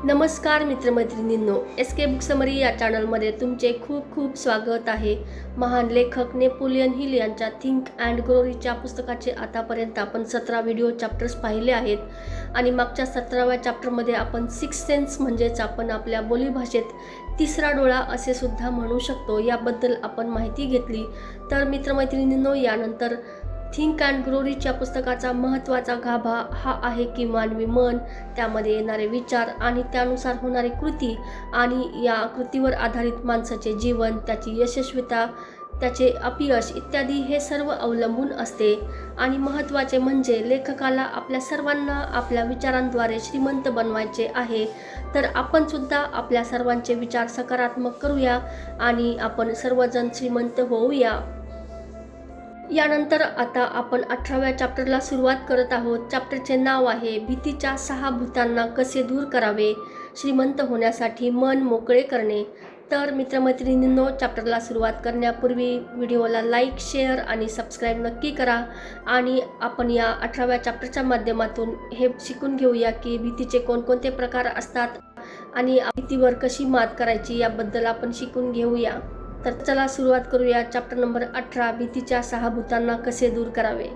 नमस्कार मित्रमैत्रिणींनो, एस के book summary या चॅनलमध्ये तुमचे खूप खूप स्वागत आहे. महान लेखक नेपोलियन हिल यांच्या थिंक अँड ग्रो रिचच्या पुस्तकाचे आतापर्यंत आपण 17 व्हिडिओ चॅप्टर्स पाहिले आहेत आणि मागच्या 17व्या चॅप्टरमध्ये आपण सिक्स सेन्स म्हणजेच आपण आपल्या बोलीभाषेत तिसरा डोळा असे सुद्धा म्हणू शकतो याबद्दल आपण माहिती घेतली. तर मित्रमैत्रिणींनो, यानंतर थिंक अँड ग्रो रिच या पुस्तकाचा महत्त्वाचा गाभा हा आहे की मानवी मन, त्यामध्ये येणारे विचार आणि त्यानुसार होणारी कृती आणि या कृतीवर आधारित माणसाचे जीवन, त्याची यशस्वीता, त्याचे अपयश इत्यादी हे सर्व अवलंबून असते. आणि महत्त्वाचे म्हणजे लेखकाला आपल्या सर्वांना आपल्या विचारांद्वारे श्रीमंत बनवायचे आहे. तर आपण सुद्धा आपल्या सर्वांचे विचार सकारात्मक करूया आणि आपण सर्वजण श्रीमंत होऊया. यानंतर आता आपण 18व्या चॅप्टरला सुरुवात करत आहोत. चॅप्टरचे नाव आहे भीतीच्या 6 भूतांना कसे दूर करावे, श्रीमंत होण्यासाठी मन मोकळे करणे. तर मित्रमैत्रिणींनो, चॅप्टरला सुरुवात करण्यापूर्वी व्हिडिओला लाईक, शेअर आणि सबस्क्राईब नक्की करा. आणि आपण या 18व्या चॅप्टरच्या माध्यमातून हे शिकून घेऊया की भीतीचे कोणकोणते प्रकार असतात आणि भीतीवर कशी मात करायची याबद्दल आपण शिकून घेऊया. तर चला सुरुवात करूया. चॅप्टर नंबर 18, भीतीच्या 6 भूतांना कसे दूर करावे.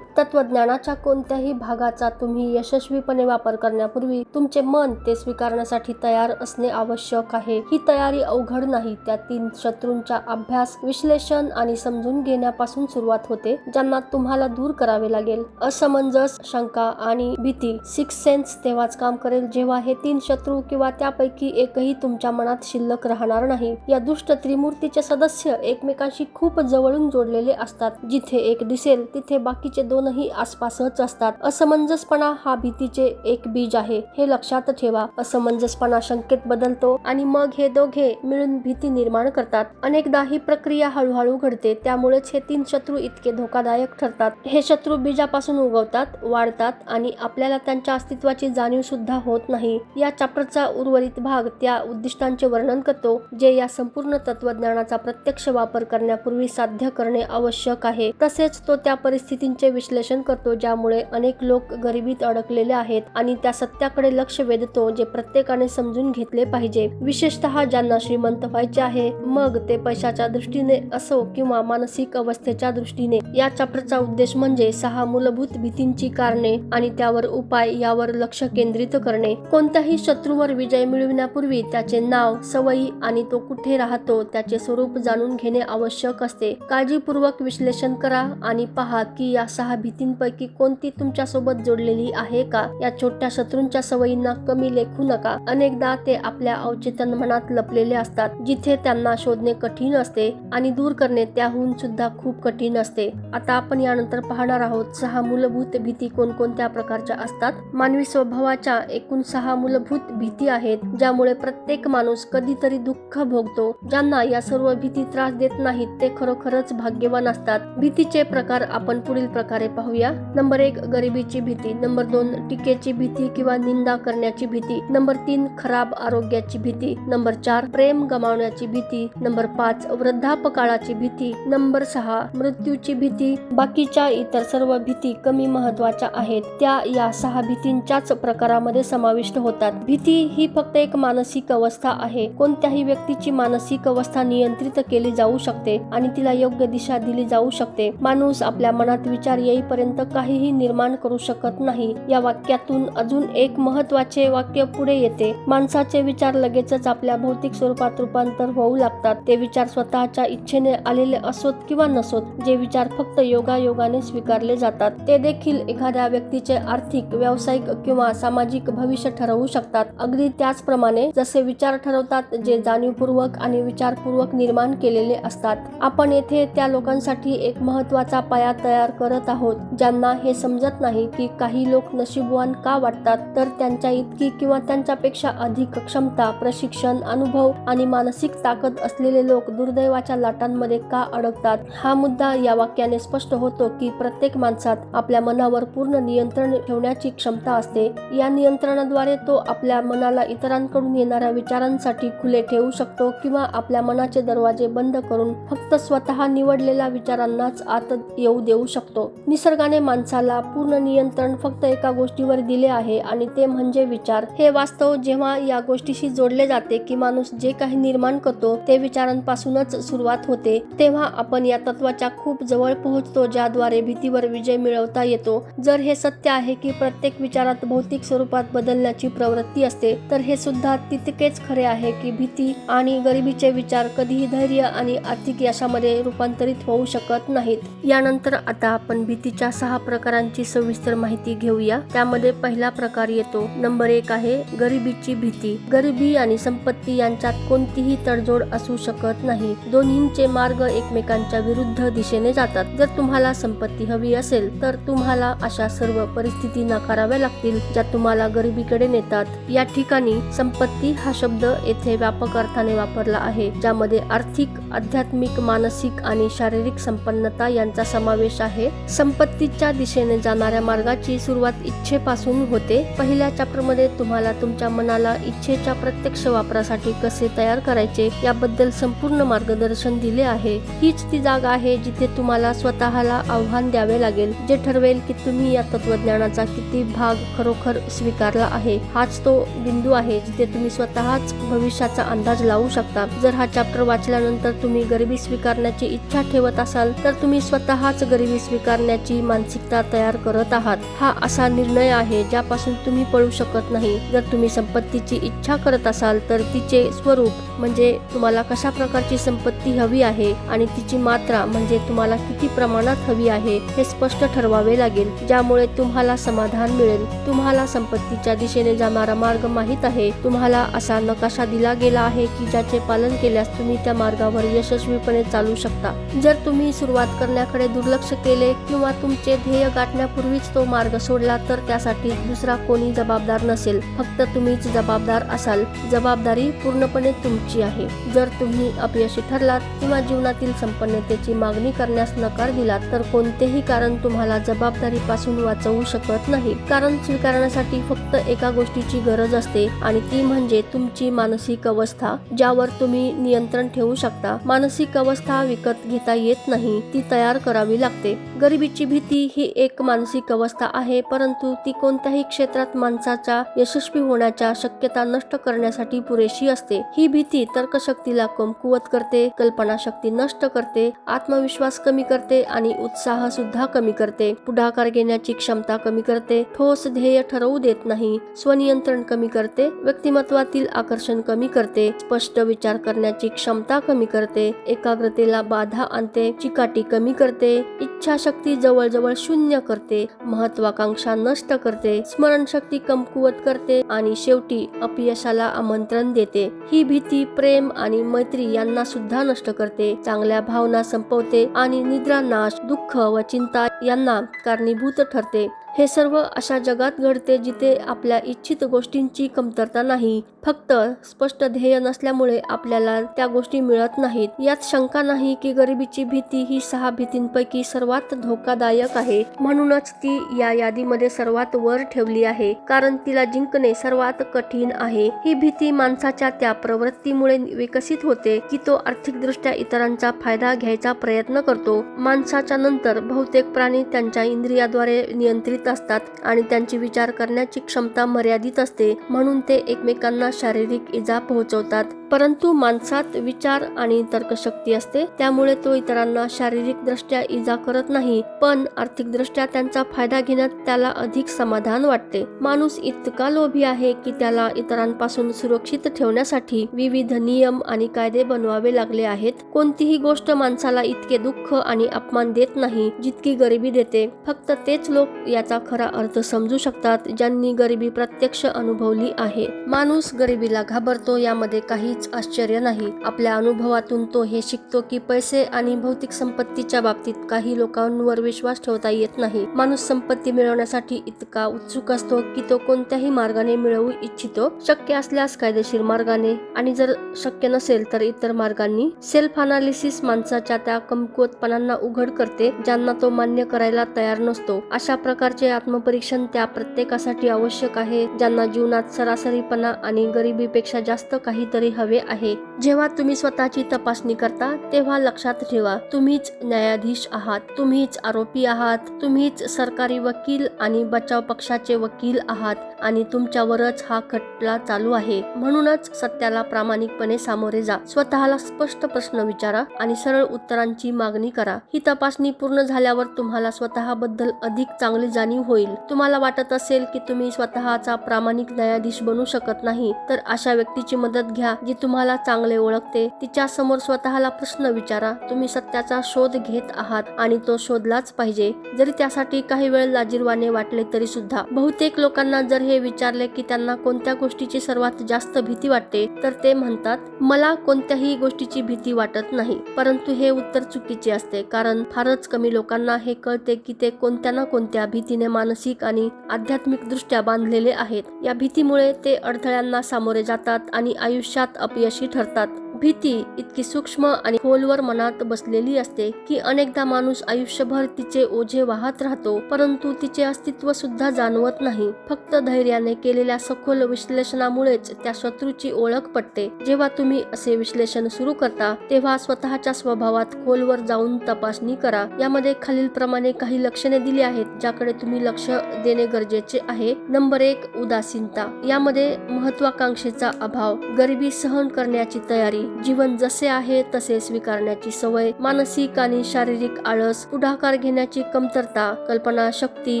तत्वज्ञानाच्या कोणत्याही भागाचा तुम्ही यशस्वीपणे वापर करण्यापूर्वी तुमचे मन ते स्वीकारण्यासाठी तयार असणे आवश्यक आहे. ही तयारी अवघड नाही. त्या 3 शत्रूंच्या अभ्यास, विश्लेषण आणि समजून घेण्यापासून सुरुवात होते, ज्यांना तुम्हाला दूर करावे लागेल. असमंजस, शंका आणि भीती. सिक्स सेन्स तेव्हाच काम करेल जेव्हा हे 3 शत्रू किंवा त्यापैकी एकही तुमच्या मनात शिल्लक राहणार नाही. या दुष्ट त्रिमूर्तीचे सदस्य एकमेकांशी खूप जवळून जोडलेले असतात. जिथे एक दिसेल तिथे बाकीचे दोनही आसपासच असतात. असमंजसपणा हा भीतीचे एक बीज आहे, हे लक्षात ठेवा. असमंजसपणा शंकेत बदलतो आणि मग हे दोघे मिळून भीती निर्माण करतात. अनेकदा ही प्रक्रिया हळूहळू घडते, त्यामुळेच हे 3 शत्रू इतके धोकादायक ठरतात. हे शत्रू बीजापासून उगवतात, वाढतात आणि आपल्याला त्यांच्या अस्तित्वाची जाणीव सुद्धा होत नाही. या चॅप्टरचा उर्वरित भाग त्या उद्दिष्टांचे वर्णन करतो जे या संपूर्ण तत्वज्ञानाचा प्रत्यक्ष वापर करण्यापूर्वी साध्य करणे आवश्यक आहे. तसेच तो त्या परिस्थितींचे विश्लेषण करतो ज्यामुळे अनेक लोक गरिबीत अडकलेले आहेत आणि त्या सत्याकडे लक्ष वेधतो जे प्रत्येकाने समजून घेतले पाहिजे, विशेषतः ज्यांना श्रीमंत व्हायचे आहे, मग ते पैशाच्या दृष्टीने असो किंवा मानसिक अवस्थेच्या दृष्टीने. या चॅप्टरचा उद्देश म्हणजे 6 मूलभूत भीतींची कारणे आणि त्यावर उपाय यावर लक्ष केंद्रित करणे. कोणत्याही शत्रूवर विजय मिळविण्यापूर्वी त्याचे नाव, सवयी आणि तो कुठे राहतो त्याचे स्वरूप जाणून घेणे आवश्यक असते. काळजीपूर्वक विश्लेषण करा आणि पहा की या 6 भीतींपैकी कोणती तुमच्या सोबत जोडलेली आहे का. या छोट्या शत्रूंच्या सवयींना कमी लेखू नका. अनेकदा ते आपल्या अवचेतन मनात लपलेले असतात, जिथे त्यांना शोधणे कठीण असते आणि दूर करणे त्याहून सुद्धा खूप कठीण असते. आता आपण यानंतर पाहणार आहोत 6 मूलभूत भीती कोणकोणत्या प्रकारच्या असतात. मानवी स्वभावाच्या एकूण 6 मूलभूत भीती आहेत ज्यामुळे प्रत्येक माणूस कधीतरी दुःख भोगतो. ज्यांना या सर्व भीती त्रास देत नाहीत ते खरोखरच भाग्यवान असतात. भीतीचे प्रकार आपण पुढील प्रकारे पाहूया. नंबर 1, गरिबीची भीती. नंबर 2, टीकेची भीती किंवा निंदा करण्याची भीती. नंबर 3, खराब आरोग्याची भीती. नंबर 4, प्रेम गमावण्याची भीती. नंबर 5, वृद्धापकाळाची भीती. नंबर 6, मृत्यूची भीती. बाकीच्या इतर सर्व भीती कमी महत्वाच्या आहेत. त्या या 6 भीतींच्याच प्रकारामध्ये समाविष्ट होतात. भीती ही फक्त एक मानसिक अवस्था आहे. कोणत्याही व्यक्तीची मानसिक अवस्था नियंत्रित केली जाऊ शकते आणि तिला योग्य दिशा दिली जाऊ शकते. माणूस आपल्या मनात विचार येईपर्यंत काहीही निर्माण करू शकत नाही. या वाक्यातून अजून एक महत्त्वाचे वाक्य पुढे येते. माणसाचे विचार लगेचच आपल्या भौतिक स्वरूपात रूपांतर होऊ लागतात. ते विचार स्वतःच्या इच्छेने आलेले असोत किंवा नसोत. जे विचार फक्त योगायोगाने स्वीकारले जातात ते देखील एखाद्या व्यक्तीचे आर्थिक, व्यावसायिक किंवा सामाजिक भविष्य ठरवू शकतात. अगदी त्याचप्रमाणे जसे विचार ठरवतात जे जाणीवपूर्वक आणि विचारपूर्वक निर्माण केलेले असतात. आपण येथे त्या लोकांसाठी एक महत्त्वाचा पाया तयार करत आहोत ज्यांना हे समजत नाही की काही लोक नशीबवान का वाटतात, तर त्यांच्या इतकी किंवा त्यांच्यापेक्षा अधिक क्षमता, प्रशिक्षण, अनुभव आणि मानसिक ताकद असलेले लोक दुर्दैवाच्या लाटांमध्ये का अडकतात. हा मुद्दा या वाक्याने स्पष्ट होतो की प्रत्येक माणसात आपल्या मनावर पूर्ण नियंत्रण ठेवण्याची क्षमता असते. या नियंत्रणाद्वारे तो आपल्या मनाला इतरांकडून येणाऱ्या विचारांसाठी खुले ठेवू शकतो किंवा आपल्या मनाचे दरवाजे बंद करून फक्त स्वतः निवडलेल्या विचारांनाच आत येऊ देऊ शकतो. निसर्गाने माणसाला पूर्ण नियंत्रण फक्त एका गोष्टीवर दिले आहे आणि ते म्हणजे विचार. हे वास्तव जेव्हा या गोष्टीशी जोडले जाते की माणूस जे काही निर्माण करतो ते विचारांपासूनच सुरुवात होते, तेव्हा आपण या तत्वाच्या खूप जवळ पोहोचतो ज्याद्वारे भीतीवर विजय मिळवता येतो. जर हे सत्य आहे की प्रत्येक विचारात भौतिक स्वरूपात बदलण्याची प्रवृत्ती असते, तर हे सुद्धा तितकेच खरे आहे की भीती आणि गरिबीचे विचार कधीही धैर्य आणि आर्थिक यशामध्ये रूपांतरित होऊ शकत नाहीत. यानंतर आता आपण भीतीच्या 6 प्रकारांची सविस्तर माहिती घेऊया. त्यामध्ये पहिला प्रकार येतो नंबर 1 आहे गरिबीची भीती. गरिबी आणि संपत्ती यांच्यात कोणतीही तडजोड असू शकत नाही. दोन्हींचे मार्ग एकमेकांच्या विरुद्ध दिशेने जातात. जर तुम्हाला संपत्ती हवी असेल तर तुम्हाला अशा सर्व परिस्थिती नाकाराव्या लागतील ज्या तुम्हाला गरिबीकडे नेतात. या ठिकाणी संपत्ती हा शब्द येथे व्यापक अर्थाने वापरला आहे, ज्यामध्ये आर्थिक, आध्यात्मिक, मानसिक आणि शारीरिक संपन्नता यांचा समावेश आहे. संपत्तीच्या दिशेने जाणाऱ्या मार्गाची सुरुवात इच्छेपासून होते. पहिल्या चॅप्टरमध्ये तुम्हाला तुमच्या मनाला इच्छेच्या प्रत्यक्ष वापरासाठी कसे तयार करायचे याबद्दल संपूर्ण मार्गदर्शन दिले आहे. हीच ती जागा आहे जिथे तुम्हाला स्वतःला आव्हान द्यावे लागेल, जे ठरवेल की तुम्ही या तत्वज्ञानाचा किती भाग खरोखर स्वीकारला आहे. हाच तो बिंदू आहे जिथे तुम्ही स्वतःच भविष्याचा अंदाज लावू शकता. जर हा चॅप्टर वाचल्यानंतर तुम्ही गरिबी स्वीकारण्याची इच्छा ठेवत असाल तर तुम्ही स्वतःच गरिबी स्वीकारण्याची मानसिकता तयार करत आहात. हा असा निर्णय आहे ज्यापासून तुम्ही पळू शकत नाही. जर तुम्ही संपत्तीची इच्छा करत असाल तर तिचे स्वरूप म्हणजे तुम्हाला कशा प्रकारची संपत्ती हवी आहे आणि तिची मात्रा म्हणजे तुम्हाला किती प्रमाणात हवी आहे हे स्पष्ट ठरवावे लागेल, ज्यामुळे तुम्हाला समाधान मिळेल. तुम्हाला संपत्तीच्या दिशेने जाणारा मार्ग माहित आहे. तुम्हाला असा नकाशा दिला गेला आहे की ज्याचे पालन केल्यास तुम्ही त्या मार्गावर यशस्वीपणे चालू शकता. जर तुम्ही सुरुवात करण्याकडे दुर्लक्ष केले किंवा तुमचे ध्येय गाठण्यापूर्वीच तो मार्ग सोडला तर त्यासाठी दुसरा कोणी जबाबदार नसेल, फक्त तुम्हीच जबाबदार असाल. जबाबदारी पूर्णपणे तुमची आहे. जर तुम्ही अपयशी ठरलात किंवा जीवनातील संपन्नतेची मागणी करण्यास नकार दिलात तर कोणतेही कारण तुम्हाला जबाबदारीपासून वाचवू शकत नाही. कारण स्वीकारण्यासाठी फक्त एका गोष्टीची गरज असते आणि ती म्हणजे तुमची मानसिक अवस्था, ज्यावर तुम्ही नियंत्रण ठेवू शकता. मानसिक अवस्था विकत घेता येत नाही, ती तयार करावी लागते. गरिबीची भीती ही एक मानसिक अवस्था आहे, परंतु ती कोणत्याही क्षेत्रात माणसाच्या यशस्वी होण्याच्या शक्यता नष्ट करण्यासाठी पुरेशी असते. ही भीती तर्कशक्तीला कमकुवत करते, कल्पनाशक्ती नष्ट करते, आत्मविश्वास कमी करते आणि उत्साह सुद्धा कमी करते. पुढाकार घेण्याची क्षमता कमी करते, ठोस ध्येय ठरवू देत नाही, स्वनियंत्रण कमी करते, व्यक्तिमत्वातील आकर्षण कमी करते, स्पष्ट विचार करण्याची क्षमता कमी करते, एकाग्रतेला बाधा आणते, चिकाटी कमी करते, इच्छाशक्ती जवळजवळ शून्य करते, महत्वाकांक्षा नष्ट करते, स्मरणशक्ती कमकुवत करते आणि शेवटी अपयशाला आमंत्रण देते. ही भीती प्रेम आणि मैत्री यांना सुद्धा नष्ट करते, चांगल्या भावना संपवते आणि निद्रानाश, दुःख व चिंता यांना कारणीभूत ठरते. हे सर्व अशा जगात घडते जिथे आपल्या इच्छित गोष्टींची कमतरता नाही, फक्त स्पष्ट ध्येय नसल्यामुळे आपल्याला त्या गोष्टी मिळत नाहीत. यात शंका नाही की गरिबीची भीती ही 6 भीतींपैकी सर्वात धोकादायक आहे. म्हणूनच ती या यादीमध्ये सर्वात वर ठेवली आहे, कारण तिला जिंकणे सर्वात कठीण आहे. ही भीती माणसाच्या त्या प्रवृत्तीमुळे विकसित होते की तो आर्थिकदृष्ट्या इतरांचा फायदा घ्यायचा प्रयत्न करतो. माणसाच्या नंतर बहुतेक प्राणी त्यांच्या इंद्रियाद्वारे नियंत्रित असतात आणि त्यांची विचार करण्याची क्षमता मर्यादित असते, म्हणून ते एकमेकांना शारीरिक इजा पोहोचवतात. परंतु माणसात विचार आणि तर्कशक्ती असते, त्यामुळे तो इतरांना शारीरिक दृष्ट्या इजा करत नाही, पण आर्थिक दृष्ट्या त्यांचा फायदा घेण्यात त्याला अधिक समाधान वाटते. माणूस इतका लोभी आहे की त्याला इतरांपासून सुरक्षित ठेवण्यासाठी विविध नियम आणि कायदे बनवावे लागले आहेत. कोणतीही गोष्ट माणसाला इतके दुःख आणि अपमान देत नाही जितकी गरिबी देते. फक्त तेच लोक याचा खरा अर्थ समजू शकतात ज्यांनी गरिबी प्रत्यक्ष अनुभवली आहे. माणूस गरिबीला घाबरतो यामध्ये काहीच आश्चर्य नाही. आपल्या अनुभवातून तो हे शिकतो की पैसे आणि भौतिक संपत्तीच्या बाबतीत काही लोकांवर विश्वास ठेवता येत नाही. माणूस संपत्ती मिळवण्यासाठी इतका उत्सुक असतो की तो कोणत्याही मार्गाने मिळवू इच्छितो, शक्य असल्यास कायदेशीर मार्गाने आणि जर शक्य नसेल तर इतर मार्गांनी. सेल्फ अनालिसिस माणसाच्या त्या कमकुवतपणांना उघड करते ज्यांना तो मान्य करायला तयार नसतो. अशा प्रकारचे स्वतःचे आत्मपरीक्षण त्या प्रत्येकासाठी आवश्यक आहे ज्यांना जीवनात सरासरीपणा आणि गरिबीपेक्षा जास्त काहीतरी हवे आहे. जेव्हा तुम्ही स्वतःची तपासणी करता तेव्हा लक्षात ठेवा, तुम्हीच न्यायाधीश आहात, तुम्हीच आरोपी आहात, तुम्हीच सरकारी वकील आणि बचाव पक्षाचे वकील आहात आणि तुमच्यावरच हा खटला चालू आहे. म्हणूनच सत्याला प्रामाणिकपणे सामोरे जा. स्वतःला स्पष्ट प्रश्न विचारा आणि सरळ उत्तरांची मागणी करा. ही तपासणी पूर्ण झाल्यावर तुम्हाला स्वतःबद्दल अधिक चांगली जाणीव होईल. तुम्हाला वाटत असेल की तुम्ही स्वतःचा प्रामाणिक न्यायाधीश बनू शकत नाही, तर अशा व्यक्तीची मदत घ्या जी तुम्हाला चांगले ओळखते. तिच्या समोर स्वतःला प्रश्न विचारा. तुम्ही सत्याचा शोध घेत आहात आणि तो शोधलाच पाहिजे, जरी त्यासाठी काही वेळ लाजिरवाणे वाटले तरी सुद्धा. बहुतेक लोकांना जर हे विचारले की त्यांना कोणत्या गोष्टीची सर्वात जास्त भीती वाटते, तर ते म्हणतात, मला कोणत्याही गोष्टीची भीती वाटत नाही. परंतु हे उत्तर चुकीचे असते, कारण फारच कमी लोकांना हे कळते की ते कोणत्या ना कोणत्या भीतीने मानसिक आणि आध्यात्मिक दृष्ट्या बांधलेले आहेत. या भीतीमुळे ते अडथळ्यांना सामोरे जातात आणि आयुष्यात अपयशी ठरतात. भीती इतकी सूक्ष्म आणि खोलवर मनात बसलेली असते की अनेकदा माणूस आयुष्यभर तिचे ओझे वाहत राहतो, परंतु तिचे अस्तित्व सुद्धा जाणवत नाही. फक्त धैर्याने केलेल्या सखोल विश्लेषणामुळेच त्या शत्रूची ओळख पटते. जेव्हा तुम्ही असे विश्लेषण सुरू करता तेव्हा स्वतःच्या स्वभावात खोलवर जाऊन तपासणी करा. यामध्ये खालीलप्रमाणे काही लक्षणे दिली आहेत ज्याकडे तुम्ही लक्ष देणे गरजेचे आहे. नंबर 1, उदासीनता. यामध्ये महत्वाकांक्षेचा अभाव, गरिबी सहन करण्याची तयारी, जीवन जसे आहे तसे स्वीकारण्याची सवय, मानसिक आणि शारीरिक आळस, पुढाकार घेण्याची कमतरता, कल्पनाशक्ती,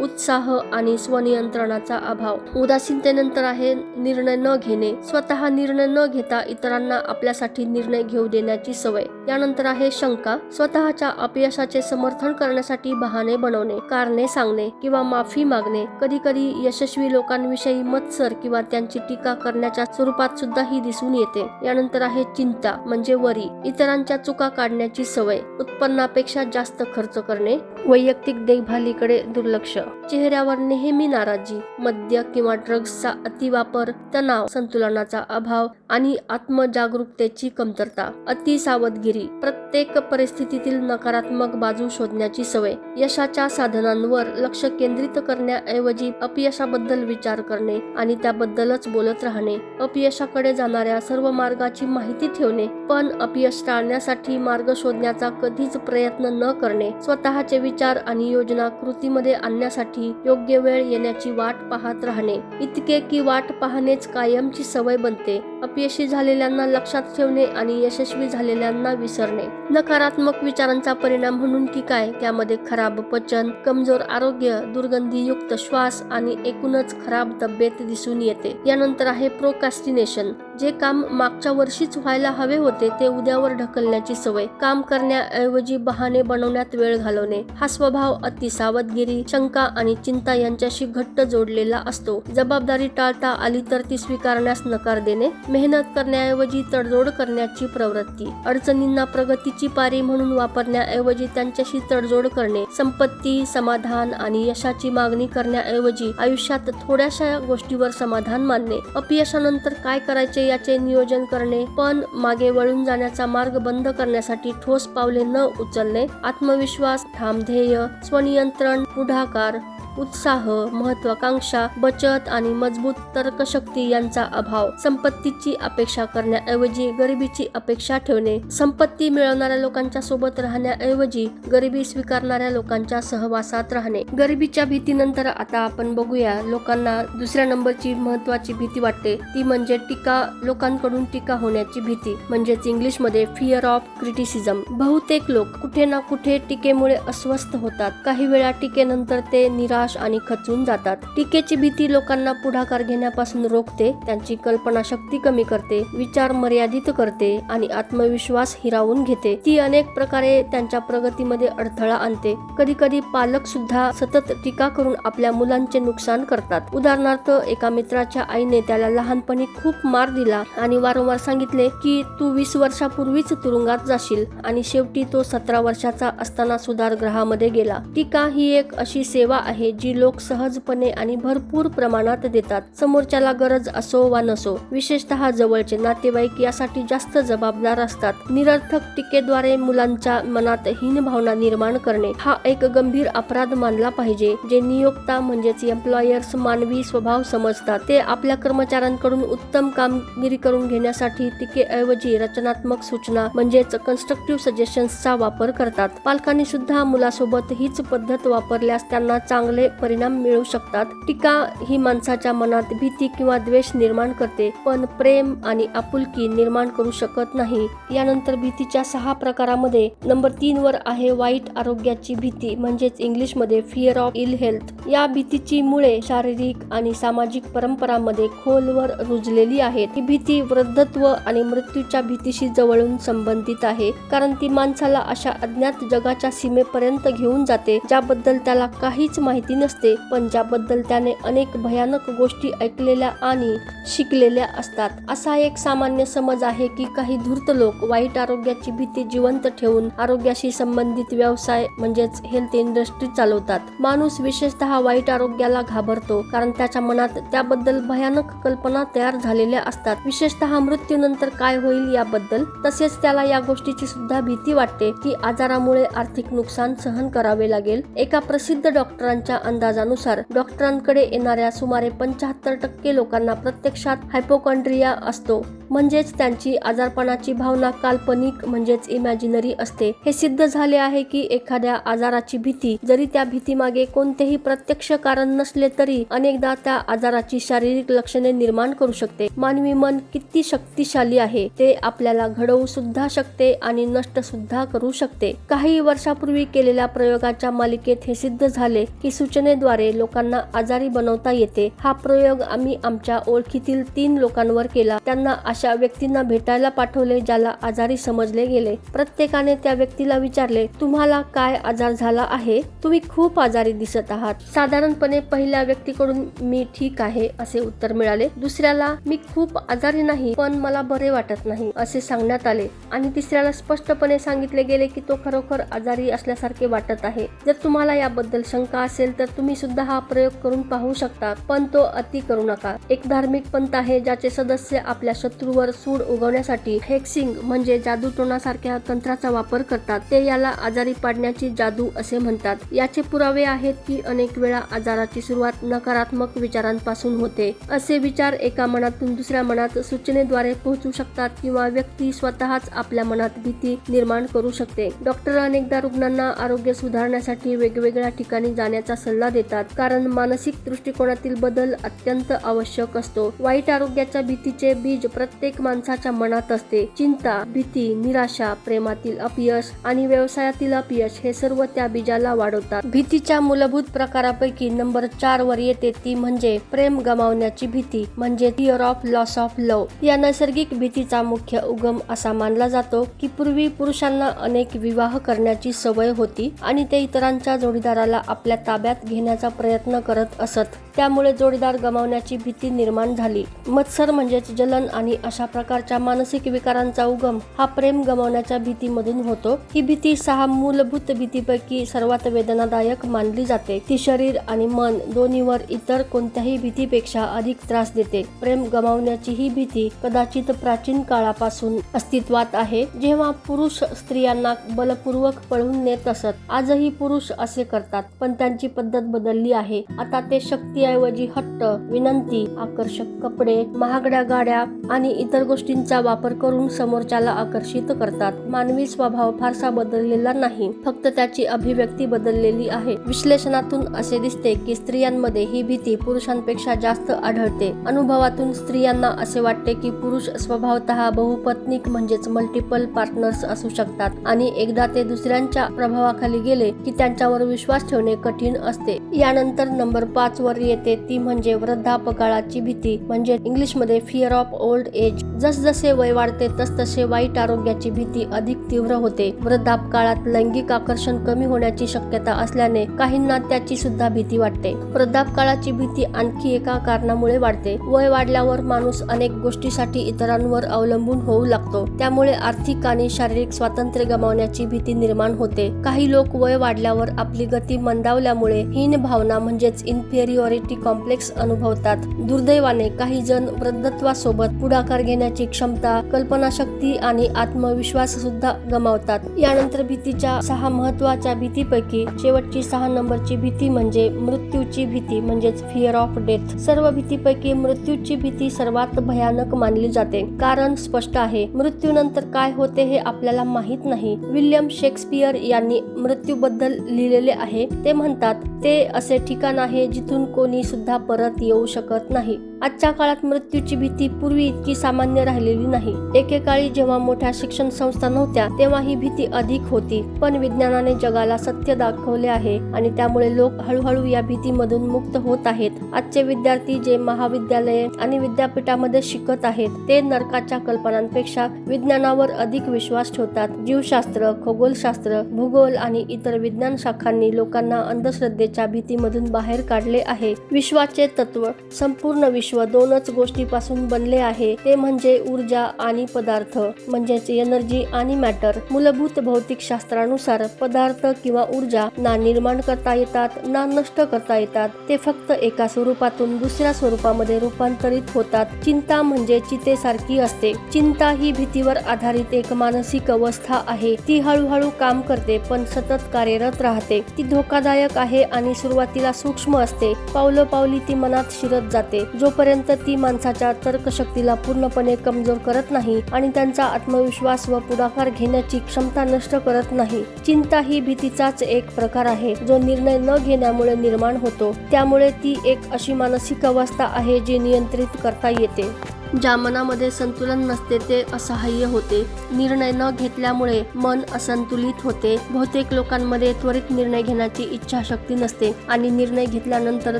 उत्साह आणि स्वनियंत्रणाचा अभाव. उदासीनतेनंतर आहे निर्णय न घेणे. स्वतः निर्णय न घेता इतरांना आपल्यासाठी निर्णय घेऊ देण्याची सवय. यानंतर आहे शंका. स्वतःच्या अपयशाचे समर्थन करण्यासाठी बहाणे बनवणे, कारणे सांगणे किंवा माफी मागणे. कधी कधी यशस्वी लोकांविषयी मत्सर किंवा त्यांची टीका करण्याच्या स्वरूपात सुद्धा ही दिसून येते. यानंतर आहे चिंता म्हणजे वरी. इतरांच्या चुका काढण्याची सवय, उत्पन्नापेक्षा जास्त खर्च करणे, वैयक्तिक देखभालीकडे दुर्लक्ष, चेहऱ्यावर नेहमी नाराजी, मद्य किंवा ड्रग्सचा अतिवापर, तणाव, संतुलनाचा अभाव आणि आत्मजागरूकतेची कमतरता, अति सावधगिरी, प्रत्येक परिस्थितीतील नकारात्मक बाजू शोधण्याची सवय, यशाच्या साधनांवर लक्ष केंद्रित करण्याऐवजी अपयशाबद्दल विचार करणे आणि त्याबद्दलच बोलत राहणे, अपयशाकडे जाणाऱ्या सर्व मार्गाची माहिती ठेवणे पण अपयश टाळण्यासाठी मार्ग शोधण्याचा कधीच प्रयत्न न करणे, स्वतःचे विचार आणि योजना कृतीमध्ये आणण्यासाठी योग्य वेळ येण्याची वाट पाहत राहणे, इतके की वाट पाहणेच कायमची सवय बनते, अपयशी झालेल्यांना लक्षात ठेवणे आणि यशस्वी झालेल्यांना विसरणे. नकारात्मक विचारांचा परिणाम म्हणून की काय, त्यामध्ये खराब पचन, कमजोर आरोग्य, दुर्गंधीयुक्त श्वास आणि एकूणच खराब तब्येत दिसून येते. यानंतर आहे प्रोक्रॅस्टिनेशन. जे काम मागच्या वर्षीच व्हायला हवे होते ते उद्यावर ढकलण्याची सवय, काम करण्याऐवजी बहाणे बनवण्यात वेळ घालवणे. हा स्वभाव अति सावधगिरी, शंका आणि चिंता यांच्याशी घट्ट जोडलेला असतो. जबाबदारी टाळता आली तर ती स्वीकारण्यास नकार देणे, मेहनत करण्याऐवजी तडजोड करण्याची प्रवृत्ती, अडचणींना प्रगतीची पारी म्हणून वापरण्याऐवजी त्यांच्याशी तडजोड करणे, संपत्ती, समाधान आणि यशाची मागणी करण्याऐवजी आयुष्यात थोड्याशा गोष्टीवर समाधान मानणे, अपयशानंतर काय करायचे याचे नियोजन करणे पण मागे वळून जाण्याचा मार्ग बंद करण्यासाठी ठोस पावले न उचलणे, आत्मविश्वास, ठाम ध्येय, स्वनियंत्रण, पुढाकार, उत्साह, महत्वाकांक्षा, बचत आणि मजबूत तर्कशक्ती यांचा अभाव, संपत्तीची अपेक्षा करण्याऐवजी गरिबीची अपेक्षा ठेवणे, संपत्ती मिळवणाऱ्या लोकांच्या सोबत राहण्याऐवजी गरिबी स्वीकारणाऱ्या लोकांच्या सहवासात राहणे. गरिबीच्या भीतीनंतर आता आपण बघूया लोकांना दुसऱ्या नंबरची महत्वाची भीती वाटते, ती म्हणजे टीका, लोकांकडून टीका होण्याची भीती, म्हणजेच इंग्लिशमध्ये फिअर ऑफ क्रिटिसिझम. बहुतेक लोक कुठे ना कुठे टीकेमुळे अस्वस्थ होतात. काही वेळा टीकेनंतर ते निराश आणि खचून जातात. टीकेची भीती लोकांना पुढाकार घेण्यापासून रोखते, त्यांची कल्पनाशक्ती कमी करते, विचार मर्यादित करते आणि आत्मविश्वास हिरावून घेते. ती अनेक प्रकारे त्यांच्या प्रगतीमध्ये अडथळा आणते. कधी कधी पालक सुद्धा सतत टीका करून आपल्या मुलांचे नुकसान करतात. उदाहरणार्थ, एका मित्राच्या आईने त्याला लहानपणी खूप मार दिला आणि वारंवार सांगितले की तू 20 वर्षापूर्वीच तुरुंगात जाशील आणि शेवटी तो 17 वर्षाचा असताना सुधारगृहामध्ये गेला. टीका ही एक अशी सेवा आहे आहे जी लोक सहजपणे आणि भरपूर प्रमाणात देतात, समोरच्याला गरज असो वा नसो. विशेषतः जवळचे नातेवाईक यासाठी जास्त जबाबदार असतात. निरर्थक टीकेद्वारे मुलांच्या मनात हीन भावना निर्माण करणे हा एक गंभीर अपराध मानला पाहिजे. जे नियोक्ता म्हणजेच एम्प्लॉयर्स मानवी स्वभाव समजतात ते आपल्या कर्मचाऱ्यांकडून उत्तम कामगिरी करून घेण्यासाठी टीकेऐवजी रचनात्मक सूचना म्हणजेच कन्स्ट्रक्टिव्ह सजेशन्सचा वापर करतात. पालकांनी सुद्धा मुलासोबत हीच पद्धत वापरल्यास त्यांना चांगले परिणाम मिळू शकतात. टीका ही माणसाच्या मनात भीती किंवा द्वेष निर्माण करते, पण प्रेम आणि आपुलकी निर्माण करू शकत नाही. यानंतर भीतीच्या 6 प्रकारामध्ये नंबर 3 वर आहे वाईट आरोग्याची भीती म्हणजेच इंग्लिशमध्ये फिअर ऑफ इल हेल्थ. या भीतीची मुळे शारीरिक आणि सामाजिक परंपरांमध्ये खोलवर रुजलेली आहेत. ही भीती वृद्धत्व आणि मृत्यूच्या भीतीशी जवळून संबंधित आहे, कारण ती माणसाला अशा अज्ञात जगाच्या सीमेपर्यंत घेऊन जाते ज्याबद्दल त्याला काहीच माहिती नसते, पण ज्याबद्दल त्याने अनेक भयानक गोष्टी ऐकलेल्या आणि शिकलेल्या असतात. असा एक सामान्य समज आहे की काही धूर्त लोक वाईट आरोग्याची भीती जिवंत ठेवून आरोग्याशी संबंधित व्यवसाय म्हणजेच हेल्थ इंडस्ट्री चालवतात. माणूस विशेषतः वाईट आरोग्याला घाबरतो कारण त्याच्या मनात त्याबद्दल भयानक कल्पना तयार झालेल्या असतात, विशेषतः मृत्यूनंतर काय होईल याबद्दल. तसेच त्याला या गोष्टीची सुद्धा भीती वाटते की आजारामुळे आर्थिक नुकसान सहन करावे लागेल. एका प्रसिद्ध डॉक्टरांच्या अंदाजानुसार डॉक्टरांकडे येणाऱ्या सुमारे 75% लोकांना प्रत्यक्षात हायपोकॉन्ड्रिया असतो, म्हणजेच त्यांची आजारपणाची भावना काल्पनिक म्हणजेच इमॅजिनरी असते. हे सिद्ध झाले आहे की एखाद्या आजाराची भीती जरी त्या भीतीमागे कोणतेही प्रत्यक्ष कारण नसले तरी अनेकदा त्या आजाराची शारीरिक लक्षणे निर्माण करू शकते. मानवी मन किती शक्तिशाली आहे ते आपल्याला घडवू सुद्धा शकते आणि नष्ट सुद्धा करू शकते. काही वर्षापूर्वी केलेल्या प्रयोगाच्या मालिकेत हे सिद्ध झाले की सूचनेद्वारे लोकांना आजारी बनवता येते. हा प्रयोग आम्ही आमच्या ओळखीतील 3 लोकांवर केला. त्यांना अशा व्यक्तींना भेटायला पाठवले ज्याला आजारी समजले गेले. प्रत्येकाने त्या व्यक्तीला विचारले, तुम्हाला काय आजार झाला आहे? तुम्ही खूप आजारी दिसत आहात. साधारणपणे पहिल्या व्यक्तीकडून मी ठीक आहे असे उत्तर मिळाले. दुसऱ्याला मी खूप आजारी नाही पण मला बरे वाटत नाही असे सांगण्यात आले आणि तिसऱ्याला स्पष्टपणे सांगितले गेले की तो खरोखर आजारी असल्यासारखे वाटत आहे. जर तुम्हाला याबद्दल शंका असेल तर तुम्ही सुद्धा हा प्रयोग करून पाहू शकता, पण तो अति करू नका. एक धार्मिक पंथ आहे ज्याचे सदस्य आपल्या शत्रूवर सूड उगवण्यासाठी हेक्सिंग म्हणजे जादूटोणासारख्या तंत्राचा वापर करतात. ते याला आजारी पाडण्याची जादू असे म्हणतात. याचे पुरावे आहेत की अनेक वेळा आजाराची सुरुवात नकारात्मक विचारांपासून होते. असे विचार एका मनातून दुसऱ्या मनात सूचनेद्वारे पोहोचू शकतात किंवा व्यक्ती स्वतःच आपल्या मनात भीती निर्माण करू शकते. डॉक्टर अनेकदा रुग्णांना आरोग्य सुधारण्यासाठी वेगवेगळ्या ठिकाणी जाण्याचा सल्ला देतात, कारण मानसिक दृष्टिकोनातील बदल अत्यंत आवश्यक असतो. वाईट आरोग्याच्या भीतीचे बीज प्रत्येक माणसाच्या मनात असते. चिंता, भीती, निराशा, प्रेमातील अपयश आणि व्यवसायातील अपयश हे सर्व त्या बीजाला वाढवतात. भीतीच्या मूलभूत प्रकारापैकी नंबर 4 वर येते ती म्हणजे प्रेम गमावण्याची भीती म्हणजे fear of loss of love. या नैसर्गिक भीतीचा मुख्य उगम असा मानला जातो की पूर्वी पुरुषांना अनेक विवाह करण्याची सवय होती आणि ते इतरांच्या जोडीदाराला आपल्या ताब्यात घेण्याचा प्रयत्न करत असत. त्यामुळे जोडीदार गमावण्याची भीती निर्माण झाली. मत्सर म्हणजेच जलन आणि अशा प्रकारच्या मानसिक विकारांचा उगम हा प्रेम गमावण्याच्या भीतीमधून होतो. ही भीती 6 मूलभूत भीतीपैकी सर्वात वेदनादायक मानली जाते. ती शरीर आणि मन दोन्हीवर इतर कोणत्याही भीतीपेक्षा अधिक त्रास देते. प्रेम गमावण्याची ही भीती कदाचित प्राचीन काळापासून अस्तित्वात आहे, जेव्हा पुरुष स्त्रियांना बलपूर्वक पळवून नेत असत. आजही पुरुष असे करतात, पण त्यांची पद्धत बदलली आहे. आता ते शक्तीऐवजी हट्ट, विनंती, आकर्षक कपडे, महागड्या गाड्या आणि इतर गोष्टींचा वापर करून समोरच्याला आकर्षित करतात. मानवी स्वभाव फारसा बदललेला नाही, फक्त त्याची अभिव्यक्ती बदललेली आहे. विश्लेषणातून असे दिसते की स्त्रियांमध्ये ही भीती पुरुषांपेक्षा जास्त आढळते. अनुभवातून स्त्रियांना असे वाटते की पुरुष स्वभावतः बहुपत्नीक म्हणजेच मल्टिपल पार्टनर्स असू शकतात आणि एकदा ते दुसऱ्यांच्या प्रभावाखाली गेले की त्यांच्यावर विश्वास ठेवणे कठीण असते. यानंतर नंबर 5 वर येते ती म्हणजे वृद्धापकाळाची भीती, म्हणजे इंग्लिशमध्ये फिअर ऑफ ओल्ड एज. जसजसे वय वाढते तसतसे वाईट आरोग्याची भीती अधिक तीव्र होते. वृद्धापकाळात लैंगिक आकर्षण कमी होण्याची शक्यता असल्याने काहींना त्याची सुद्धा भीती वाटते. वृद्धापकाळाची भीती आणखी एका कारणामुळे वाढते. वय वाढल्यावर माणूस अनेक गोष्टीसाठी इतरांवर अवलंबून होऊ लागतो. त्यामुळे आर्थिक आणि शारीरिक स्वातंत्र्य गमावण्याची भीती निर्माण होते. काही लोक वय वाढल्यावर आपली गती मंदावल्यामुळे हीन भावना म्हणजेच इन्फेरिओरिटी कॉम्प्लेक्स अनुभवतात. दुर्दैवाने काही जण वृद्धत्वासोबत पुढाकार घेण्याची क्षमता, कल्पनाशक्ती आणि आत्मविश्वास सुद्धा गमावतात. यानंतर भीतीच्या 6 महत्वाच्या भीतीपैकी शेवटची 6 नंबरची भीती म्हणजे मृत्यूची भीती, म्हणजेच फिअर ऑफ डेथ. सर्व भीतीपैकी मृत्यूची भीती सर्वात भयानक मानली जाते. कारण स्पष्ट आहे, मृत्यूनंतर काय होते हे आपल्याला माहित नाही. विल्यम शेक्सपियर यांनी मृत्यूबद्दल लिहिलेले आहे. ते म्हणतात, ते असे ठिकाण आहे जिथून कोणी सुद्धा परत येऊ शकत नाही. आजच्या काळात मृत्यूची भीती पूर्वी इतकी सामान्य राहिलेली नाही. एकेकाळी जेव्हा मोठ्या शिक्षण संस्था नव्हत्या तेव्हा ही भीती अधिक होती. पण विज्ञानाने जगाला सत्य दाखवले आहे आणि त्यामुळे लोक हळूहळू या भीतीमधून मुक्त होत आहेत. आजचे विद्यार्थी जे महाविद्यालये आणि विद्यापीठामध्ये शिकत आहेत ते नरकाच्या कल्पनांपेक्षा विज्ञानावर अधिक विश्वास ठेवतात. जीवशास्त्र, खगोलशास्त्र, भूगोल आणि इतर विज्ञान शाखांनी लोकांना अंधश्रद्धेच्या भीतीमधून बाहेर काढले आहे. विश्वाचे तत्व. संपूर्ण विश्व 2च गोष्टीपासून बनले आहे, ते म्हणजे ऊर्जा आणि पदार्थ, म्हणजेच एनर्जी आणि मॅटर. मूलभूत भौतिक शास्त्रानुसार पदार्थ किंवा ऊर्जा ना निर्माण करता येतात ना नष्ट करता येतात. ते फक्त एका स्वरूपातून दुसऱ्या स्वरूपामध्ये रूपांतरित होतात. चिंता म्हणजे चितेसारखी असते. चिंता ही भीतीवर आधारित एक मानसिक अवस्था आहे. ती हळूहळू काम करते पण सतत कार्यरत राहते. ती धोकादायक आहे आणि सुरुवातीला सूक्ष्म असते. पावलोपावली ती मनात शिरत जाते. जोपर्यंत ती माणसाच्या तर्कशक्तीला पूर्णपणे कमजोर करत नाही आणि त्यांचा आत्मविश्वास व पुढाकार घेण्याची क्षमता नष्ट करत नाही. चिंता ही भीतीचाच एक प्रकार आहे जो निर्णय न घेण्यामुळे निर्माण होतो. त्यामुळे ती एक अशी मानसिक अवस्था आहे जी नियंत्रित करता येते. ज्या मनामध्ये संतुलन नसते ते असहाय्य होते. निर्णय न घेतल्यामुळे मन असंतुलित होते. बहुतेक लोकांमध्ये त्वरित निर्णय घेण्याची इच्छाशक्ती नसते आणि निर्णय घेतल्यानंतर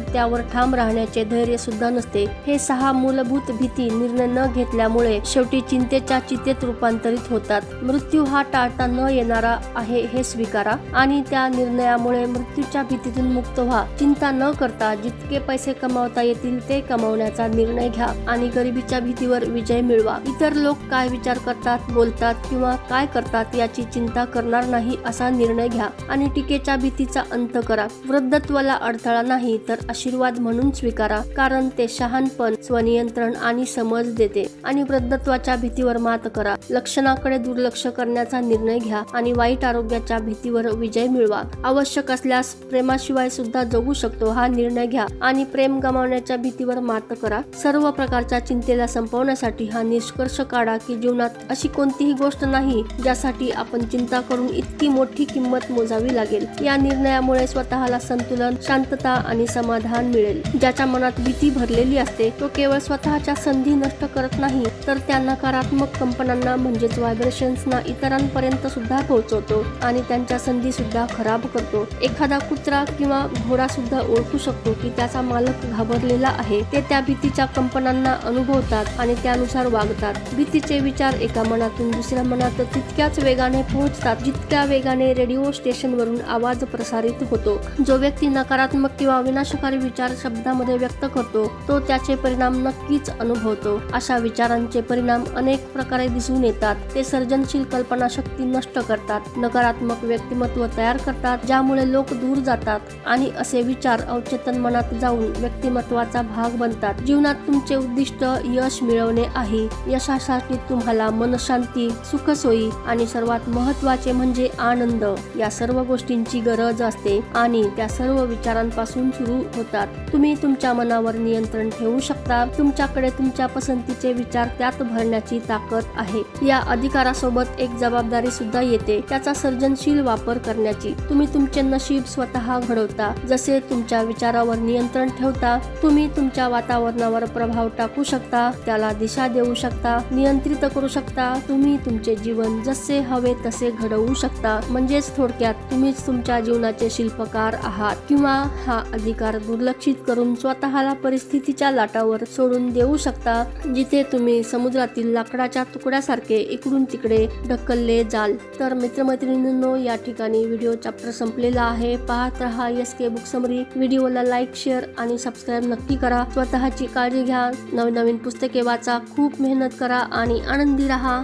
त्यावर ठाम राहण्याचे धैर्य सुद्धा नसते. हे 6 मूलभूत भीती निर्णय न घेतल्यामुळे शेवटी चिंतेच्या चितेत रूपांतरित होतात. मृत्यू हा टाळता न येणारा आहे हे स्वीकारा आणि त्या निर्णयामुळे मृत्यूच्या भीतीतून मुक्त व्हा. चिंता न करता जितके पैसे कमावता येतील ते कमावण्याचा निर्णय घ्या आणि गरिबीच्या भीतीवर विजय मिळवा. इतर लोक काय विचार करतात, बोलतात किंवा काय करतात याची चिंता करणार नाही असा निर्णय घ्या आणि टीकेच्या भीतीचा अंत करा. वृद्धत्वाला अडथळा नाही तर आशीर्वाद म्हणून स्वीकारा, कारण ते शहाणपण, स्वनियंत्रण आणि समज देते. आणि वृद्धत्वाच्या भीतीवर मात करा. लक्षणाकडे दुर्लक्ष करण्याचा निर्णय घ्या आणि वाईट आरोग्याच्या भीतीवर विजय मिळवा. आवश्यक असल्यास प्रेमाशिवाय सुद्धा जगू शकतो हा निर्णय घ्या आणि प्रेम गमावण्याच्या भीतीवर मात करा. सर्व प्रकारच्या चिंतेला संपवण्यासाठी हा निष्कर्ष काढा की जीवनात अशी कोणतीही गोष्ट नाही ज्यासाठी आपण चिंता करून इतकी मोठी किंमत मोजावी लागेल. या निर्णयामुळे स्वतःला संतुलन, शांतता आणि समाधान मिळेल. ज्याच्या मनात भीती भरलेली असते तो केवळ स्वतःच्या संधी नष्ट करत नाही तर त्या नकारात्मक कंपनांना म्हणजेच व्हायब्रेशन्सना इतरांपर्यंत सुद्धा पोहोचवतो आणि त्यांच्या संधी सुद्धा खराब करतो. एखादा कुत्रा किंवा घोडा सुद्धा ओळखू शकतो की त्याचा मालक घाबरलेला आहे. ते त्या भीतीच्या कंपनांना अनुभवतात आणि त्यानुसार वागतात. भीतीचे विचार एका मनातून दुसऱ्या मनात तितक्याच वेगाने पोहोचतात जितक्या वेगाने रेडिओ स्टेशनवरून आवाज प्रसारित होतो. जो व्यक्ती नकारात्मक किंवा विनाशकारी विचार शब्दामध्ये व्यक्त करतो तो त्याचे परिणाम नक्कीच अनुभवतो. अशा विचारांचे परिणाम अनेक प्रकारे दिसून येतात. ते सर्जनशील कल्पनाशक्ती नष्ट करतात, नकारात्मक व्यक्तिमत्व तयार करतात ज्यामुळे लोक दूर जातात आणि असे विचार अवचेतन मनात जाऊन व्यक्तिमत्वाचा भाग बनतात. जीवनात तुमचे उद्दिष्ट यश मिळवणे आहे. यशासाठी तुम्हाला मनशांती, सुखसोयी आणि सर्वात महत्त्वाचे म्हणजे आनंद या सर्व गोष्टींची गरज असते आणि त्या सर्व विचारांपासून सुरू होतात. तुम्ही तुमच्या मनावर नियंत्रण ठेवू शकता. तुमच्याकडे तुमच्या पसंतीचे विचार त्यात भरण्याची ताकद आहे. या अधिकारासोबत एक जबाबदारी सुद्धा येते, त्याचा सर्जनशील वापर करण्याची. तुम्ही तुमचे नशीब स्वतः घडवता. जसे तुमच्या विचारावर नियंत्रण ठेवता तुम्ही तुमच्या वातावरणावर प्रभाव टाकू शकता त्याला दिशा देऊ शकता, नियंत्रित करू शकता. तुम्ही तुमचे जीवन जसे हवे तसे घडवू शकता. म्हणजेच थोडक्यात तुम्हीच तुमच्या जीवनाचे शिल्पकार आहात. किंवा हा अधिकार दुर्लक्षित करून स्वतःला परिस्थितीच्या लाटावर सोडून देऊ शकता, जिथे तुम्ही समुद्रातील लाकडाच्या तुकड्यासारखे इकडून तिकडे ढकलले जाल. तर मित्रमैत्रिणींनो, या ठिकाणी व्हिडिओ चॅप्टर संपलेला आहे. पाहत रहा SK बुक समरी. व्हिडिओला लाईक, शेअर आणि सबस्क्राईब नक्की करा. स्वतःची काळजी घ्या. नवीन पुस्तके वाचा, खूप मेहनत करा आणि आनंदी रहा.